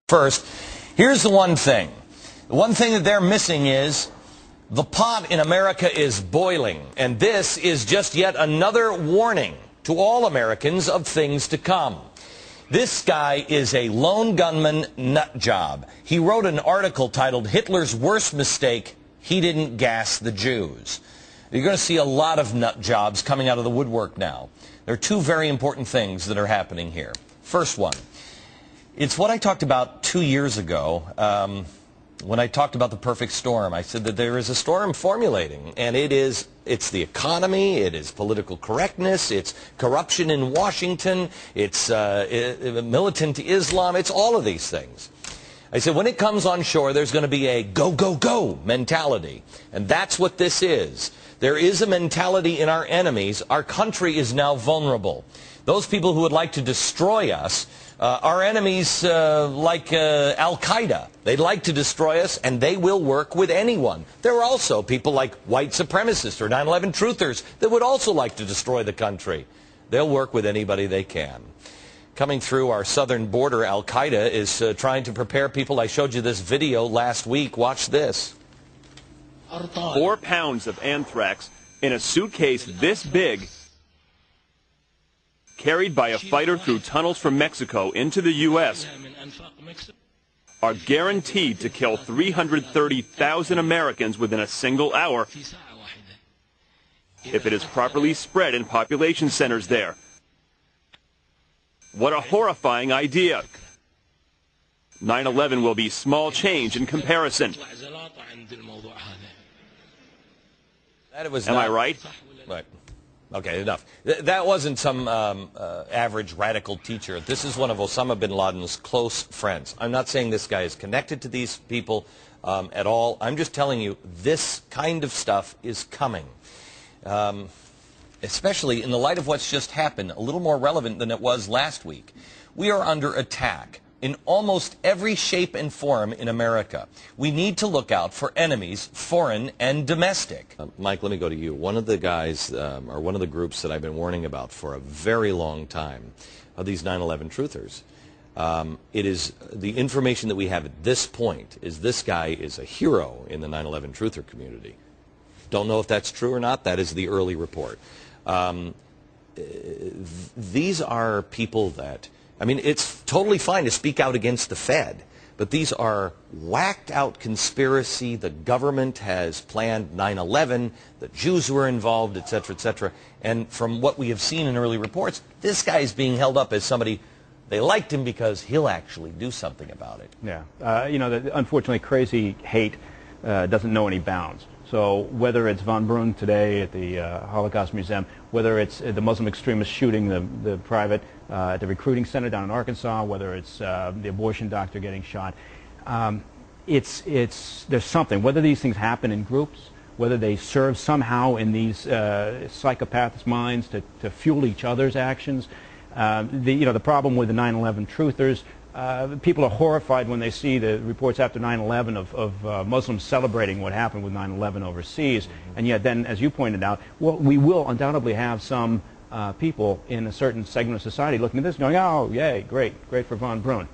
First, here's the one thing. The one thing that they're missing is the pot in America is boiling, and this is just yet another warning to all Americans of things to come. This guy is a lone gunman nut job. He wrote an article titled "Hitler's Worst Mistake, He Didn't Gas the Jews." You're going to see a lot of nut jobs coming out of the woodwork now. There are two very important things that are happening here. First one, it's what I talked about 2 years ago when I talked about the perfect storm. I said that there is a storm formulating, and it's the economy, it is political correctness, it's corruption in Washington, it's militant Islam, it's all of these things. I said when it comes on shore, there's going to be a go, go, go mentality, and that's what this is. There is a mentality in our enemies. Our country is now vulnerable. Those people who would like to destroy us, our enemies like Al-Qaeda, they'd like to destroy us, and they will work with anyone. There are also people like white supremacists or 9/11 truthers that would also like to destroy the country. They'll work with anybody they can. Coming through our southern border, Al-Qaeda is trying to prepare people. I showed you this video last week. Watch this. 4 pounds of anthrax in a suitcase this big, carried by a fighter through tunnels from Mexico into the U.S., are guaranteed to kill 330,000 Americans within a single hour if it is properly spread in population centers there. What a horrifying idea. 9/11 will be small change in comparison. Am I right? Right. Okay, enough. That wasn't some average radical teacher. This is one of Osama bin Laden's close friends. I'm not saying this guy is connected to these people at all. I'm just telling you this kind of stuff is coming. Especially in the light of what's just happened, a little more relevant than it was last week. We are under attack in almost every shape and form in America. We need to look out for enemies, foreign and domestic. Mike, let me go to you. One of the guys, or one of the groups that I've been warning about for a very long time are these 9/11 truthers. It is the information that we have at this point is this guy is a hero in the 9/11 truther community. Don't know if that's true or not. That is the early report. These are people that, I mean, it's totally fine to speak out against the Fed, but these are whacked out conspiracy. The government has planned 9/11, the Jews were involved, etc., etc. And from what we have seen in early reports, this guy is being held up as somebody, they liked him because he'll actually do something about it. Yeah. You know, unfortunately, crazy hate doesn't know any bounds. So whether it's von Brunn today at the Holocaust Museum, whether it's the Muslim extremists shooting the private at the recruiting center down in Arkansas, whether it's the abortion doctor getting shot, there's something. Whether these things happen in groups, whether they serve somehow in these psychopaths' minds to fuel each other's actions. The problem with the 9/11 truthers. People are horrified when they see the reports after 9/11 of Muslims celebrating what happened with 9/11 overseas, and yet then, as you pointed out, well, we will undoubtedly have some people in a certain segment of society looking at this going, oh, yay, great for von Brunn.